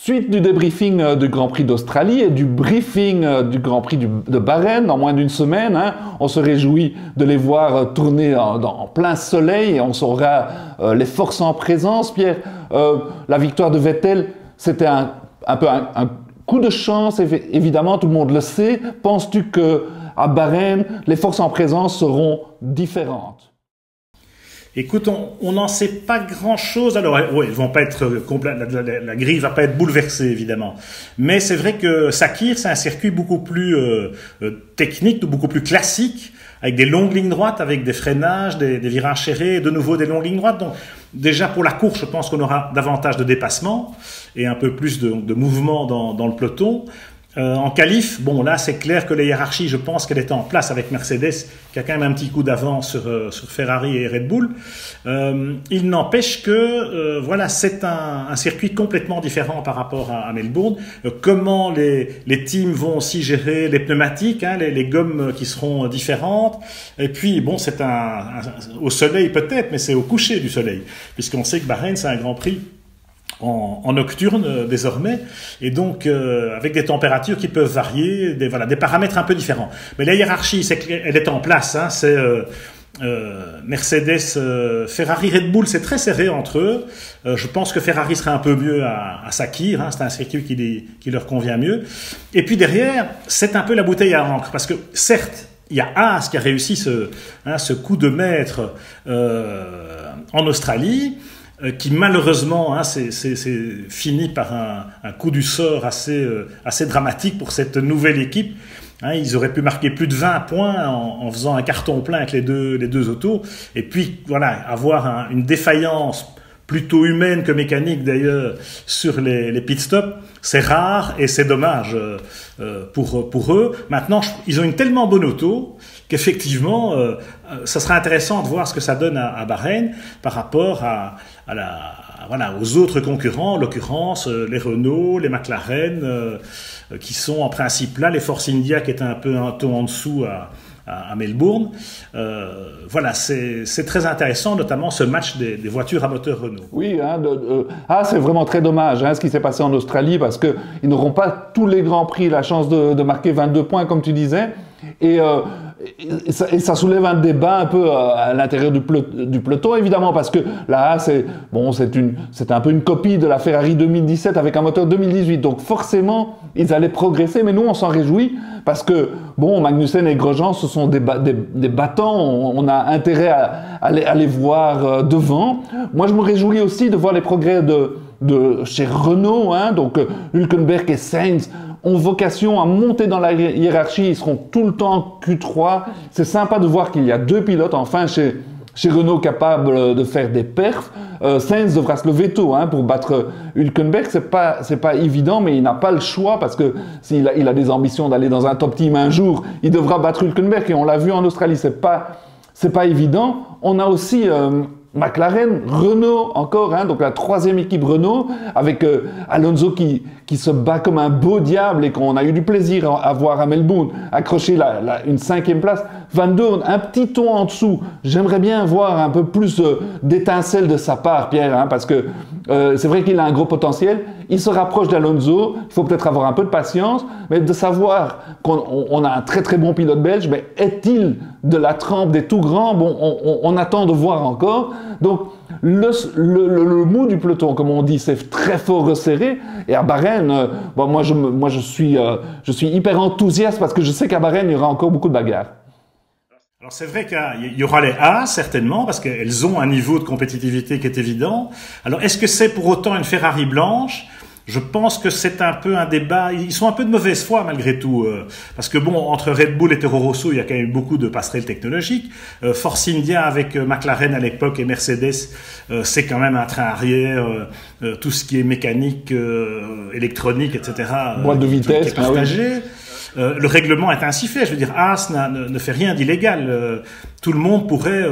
Suite du débriefing du Grand Prix d'Australie et du briefing du Grand Prix de Bahreïn en moins d'une semaine, hein, on se réjouit de les voir tourner en plein soleil et on saura les forces en présence. Pierre, la victoire de Vettel, c'était un peu un coup de chance, évidemment, tout le monde le sait. Penses-tu qu'à Bahreïn, les forces en présence seront différentes? Écoute, on n'en sait pas grand-chose. Alors, ouais, ils vont pas être la grille va pas être bouleversée, évidemment. Mais c'est vrai que Sakhir, c'est un circuit beaucoup plus technique, beaucoup plus classique, avec des longues lignes droites, avec des freinages, des virages serrés, et de nouveau des longues lignes droites. Donc, déjà pour la course, je pense qu'on aura davantage de dépassement et un peu plus de mouvement dans le peloton. En qualif, bon là c'est clair que la hiérarchie, je pense qu'elle était en place avec Mercedes, qui a quand même un petit coup d'avance sur Ferrari et Red Bull. Il n'empêche que voilà, c'est un circuit complètement différent par rapport à Melbourne. Comment les teams vont aussi gérer les pneumatiques, hein, les gommes qui seront différentes. Et puis bon, c'est au soleil peut-être, mais c'est au coucher du soleil, puisqu'on sait que Bahreïn c'est un Grand Prix en nocturne désormais, et donc avec des températures qui peuvent varier, des paramètres un peu différents. Mais la hiérarchie, elle est en place, hein, c'est Mercedes, Ferrari, Red Bull, c'est très serré entre eux. Je pense que Ferrari serait un peu mieux à Sakhir, hein, c'est un circuit qui leur convient mieux. Et puis derrière, c'est un peu la bouteille à encre, parce que certes, il y a Haas qui a réussi ce coup de maître en Australie, qui malheureusement c'est fini par un coup du sort assez dramatique pour cette nouvelle équipe. Hein, ils auraient pu marquer plus de 20 points en faisant un carton plein avec les deux autos, et puis voilà, avoir une défaillance plutôt humaine que mécanique d'ailleurs sur les pit stops, c'est rare et c'est dommage pour eux. Maintenant, ils ont une tellement bonne auto qu'effectivement, ça sera intéressant de voir ce que ça donne à Bahreïn par rapport voilà, aux autres concurrents, en l'occurrence les Renault, les McLaren, qui sont en principe là, les Force India qui étaient un peu un ton en dessous à Melbourne. Voilà, c'est très intéressant, notamment ce match des voitures à moteur Renault. Oui, hein, c'est vraiment très dommage ce qui s'est passé en Australie, parce qu'ils n'auront pas tous les Grands Prix la chance de marquer 22 points, comme tu disais. Et ça soulève un débat un peu à l'intérieur du peloton, évidemment, parce que là, c'est un peu une copie de la Ferrari 2017 avec un moteur 2018. Donc forcément, ils allaient progresser, mais nous, on s'en réjouit, parce que, bon, Magnussen et Grosjean, ce sont des battants, on a intérêt à les voir devant. Moi, je me réjouis aussi de voir les progrès de chez Renault, hein, donc Hülkenberg et Sainz ont vocation à monter dans la hiérarchie, ils seront tout le temps en Q3. C'est sympa de voir qu'il y a deux pilotes enfin chez Renault capables de faire des perfs. Sainz devra se lever tôt pour battre Hülkenberg. C'est pas évident, mais il n'a pas le choix, parce que s'il a des ambitions d'aller dans un top team un jour, il devra battre Hülkenberg, et on l'a vu en Australie, c'est pas évident. On a aussi McLaren, Renault encore, donc la troisième équipe Renault, avec Alonso qui se bat comme un beau diable et qu'on a eu du plaisir à voir à Melbourne, accrocher une 5e place. Van Dorn, un petit ton en dessous. J'aimerais bien voir un peu plus d'étincelles de sa part, Pierre, parce que c'est vrai qu'il a un gros potentiel. Il se rapproche d'Alonso, il faut peut-être avoir un peu de patience, mais de savoir qu'on a un très très bon pilote belge, mais est-il de la trempe des tout grands? Bon, on attend de voir encore. Donc, le mou du peloton, comme on dit, c'est très fort resserré. Et à Bahreïn, moi je suis hyper enthousiaste, parce que je sais qu'à Bahreïn, il y aura encore beaucoup de bagarres. Alors c'est vrai qu'il y aura les A, certainement, parce qu'elles ont un niveau de compétitivité qui est évident. Alors est-ce que c'est pour autant une Ferrari blanche? Je pense que c'est un peu un débat. Ils sont un peu de mauvaise foi malgré tout, parce que bon, entre Red Bull et Toro Rosso, il y a quand même beaucoup de passerelles technologiques. Force India avec McLaren à l'époque et Mercedes, c'est quand même un train arrière. Tout ce qui est mécanique, électronique, etc. Boîte de vitesse, qui est partagé. Le règlement est ainsi fait. Je veux dire, Haas ne fait rien d'illégal. Tout le monde pourrait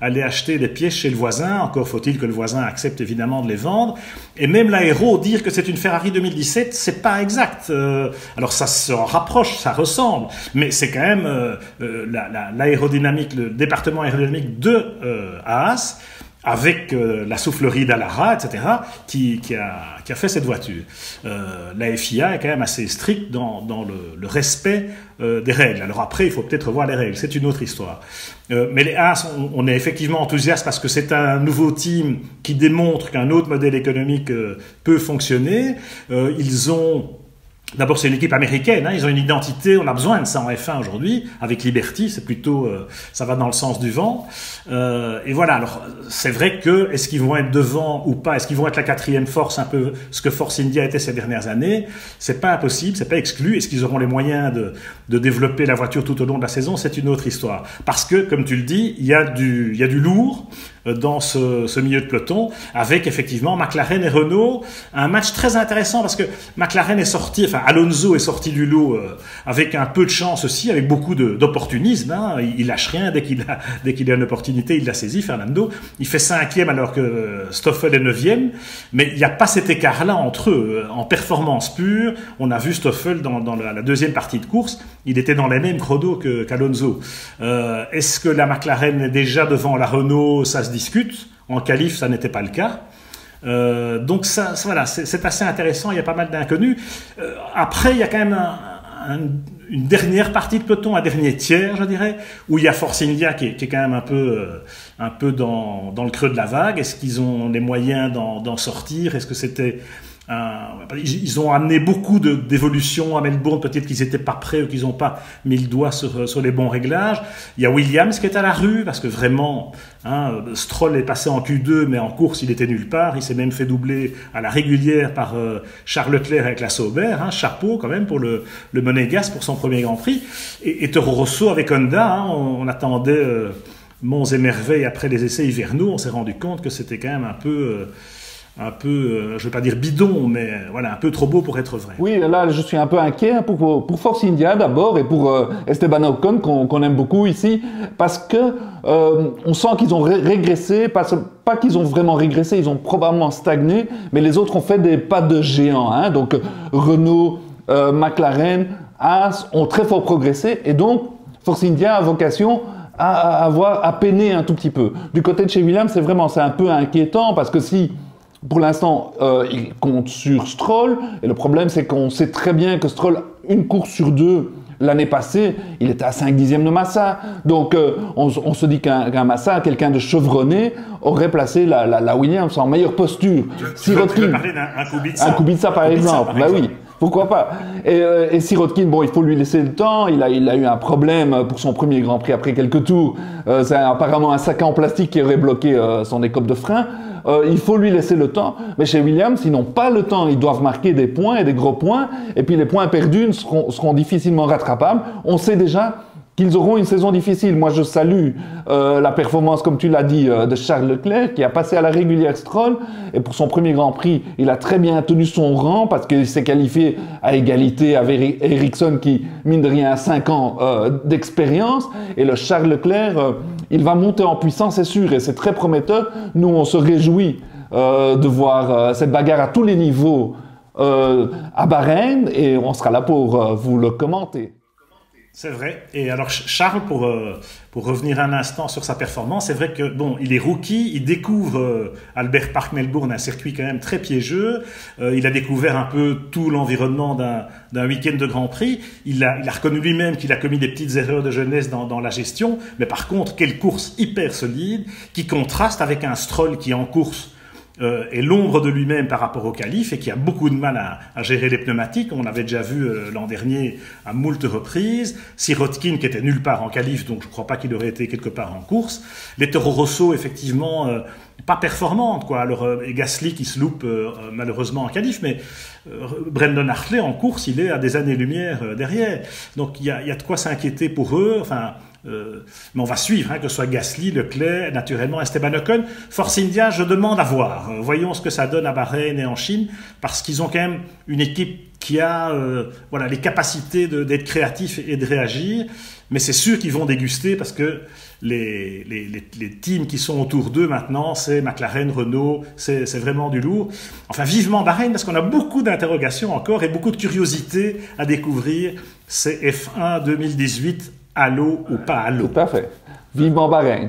aller acheter des pièces chez le voisin. Encore faut-il que le voisin accepte évidemment de les vendre. Et même l'aéro, dire que c'est une Ferrari 2017, c'est pas exact. Alors ça se rapproche, ça ressemble, mais c'est quand même l'aérodynamique, le département aérodynamique de Haas avec la soufflerie d'Alara, etc., qui a fait cette voiture. La FIA est quand même assez stricte dans le respect des règles. Alors après, il faut peut-être revoir les règles, c'est une autre histoire. Mais les Haas, on est effectivement enthousiaste parce que c'est un nouveau team qui démontre qu'un autre modèle économique peut fonctionner. Ils ont... D'abord, c'est une équipe américaine, hein, ils ont une identité, on a besoin de ça en F1 aujourd'hui, avec Liberty, c'est plutôt, ça va dans le sens du vent. Et voilà, alors c'est vrai que, est-ce qu'ils vont être devant ou pas, est-ce qu'ils vont être la quatrième force, un peu ce que Force India était ces dernières années, c'est pas impossible, c'est pas exclu. Est-ce qu'ils auront les moyens de développer la voiture tout au long de la saison, c'est une autre histoire. Parce que, comme tu le dis, il y a du lourd dans ce milieu de peloton, avec effectivement McLaren et Renault, un match très intéressant parce que McLaren est sorti, enfin Alonso est sorti du lot avec un peu de chance aussi, avec beaucoup d'opportunisme, hein. Il lâche rien dès qu'il a une opportunité, il la saisit, Fernando. Il fait 5e alors que Stoffel est 9e, mais il n'y a pas cet écart-là entre eux. En performance pure, on a vu Stoffel dans la deuxième partie de course, il était dans les mêmes chronos qu'Alonso. Est-ce que la McLaren est déjà devant la Renault? Ça se discute. En qualif, ça n'était pas le cas. Donc voilà, c'est assez intéressant, il y a pas mal d'inconnus. Après, il y a quand même une dernière partie de peloton, un dernier tiers, je dirais, où il y a Force India qui est quand même un peu dans le creux de la vague. Est-ce qu'ils ont les moyens d'en sortir? Est-ce que c'était... ils ont amené beaucoup d'évolutions à Melbourne, peut-être qu'ils n'étaient pas prêts ou qu'ils n'ont pas mis le doigt sur les bons réglages. Il y a Williams qui est à la rue, parce que vraiment, Stroll est passé en Q2, mais en course, il était nulle part. Il s'est même fait doubler à la régulière par Charles Leclerc avec la Sauber. Chapeau quand même pour le Monégasque pour son premier Grand Prix. Et Toro Rosso avec Honda, on attendait monts et merveilles après les essais hivernaux. On s'est rendu compte que c'était quand même un peu, je ne vais pas dire bidon, mais voilà, un peu trop beau pour être vrai. Oui, là, je suis un peu inquiet pour Force India d'abord et pour Esteban Ocon qu'on aime beaucoup ici, parce que on sent qu'ils ont régressé, pas qu'ils ont vraiment régressé, ils ont probablement stagné, mais les autres ont fait des pas de géant. Hein, donc Renault, McLaren, Haas ont très fort progressé, et donc Force India a vocation à peiner un tout petit peu. Du côté de chez Williams, c'est un peu inquiétant, parce que si pour l'instant, il compte sur Stroll, et le problème, c'est qu'on sait très bien que Stroll, une course sur deux, l'année passée, il était à 5/10 de Massa. Donc, on se dit qu'un Massa, quelqu'un de chevronné, aurait placé la Williams en meilleure posture. Tu veux parler d'un Kubica. Un Kubica, par exemple. Bah oui, pourquoi pas. Et Sirotkin, bon, il faut lui laisser le temps. Il a eu un problème pour son premier Grand Prix après quelques tours. C'est apparemment un sac en plastique qui aurait bloqué son écope de frein. Il faut lui laisser le temps. Mais chez Williams, ils n'ont pas le temps. Ils doivent marquer des points et des gros points. Et puis les points perdus seront difficilement rattrapables. On sait déjà qu'ils auront une saison difficile. Moi, je salue la performance, comme tu l'as dit, de Charles Leclerc, qui a passé à la régulière Stroll. Et pour son premier Grand Prix, il a très bien tenu son rang parce qu'il s'est qualifié à égalité avec Ericsson, qui, mine de rien, a 5 ans d'expérience. Et le Charles Leclerc, il va monter en puissance, c'est sûr, et c'est très prometteur. Nous, on se réjouit de voir cette bagarre à tous les niveaux à Bahreïn, et on sera là pour vous le commenter. C'est vrai. Et alors Charles, pour revenir un instant sur sa performance, c'est vrai que bon, il est rookie, il découvre Albert Park Melbourne, un circuit quand même très piégeux. Il a découvert un peu tout l'environnement d'un week-end de Grand Prix. Il a reconnu lui-même qu'il a commis des petites erreurs de jeunesse dans la gestion, mais par contre, quelle course hyper solide qui contraste avec un Stroll qui en course est l'ombre de lui-même par rapport au qualif et qui a beaucoup de mal à gérer les pneumatiques. On l'avait déjà vu l'an dernier à moult reprises. Sirotkin qui était nulle part en qualif, donc je ne crois pas qu'il aurait été quelque part en course. Les Toro Rosso, effectivement, pas performantes, quoi. Alors, et Gasly qui se loupe malheureusement en qualif, mais Brendan Hartley en course, il est à des années-lumière derrière. Donc il y a de quoi s'inquiéter pour eux. Enfin, mais on va suivre, que ce soit Gasly, Leclerc, naturellement Esteban Ocon. Force India, je demande à voir. Voyons ce que ça donne à Bahreïn et en Chine, parce qu'ils ont quand même une équipe qui a les capacités d'être créatifs et de réagir. Mais c'est sûr qu'ils vont déguster, parce que les teams qui sont autour d'eux maintenant, c'est McLaren, Renault, c'est vraiment du lourd. Enfin, vivement Bahreïn, parce qu'on a beaucoup d'interrogations encore et beaucoup de curiosités à découvrir. C'est F1 2018. À l'eau ou pas à l'eau. Tout à fait. Vivement Bahreïn.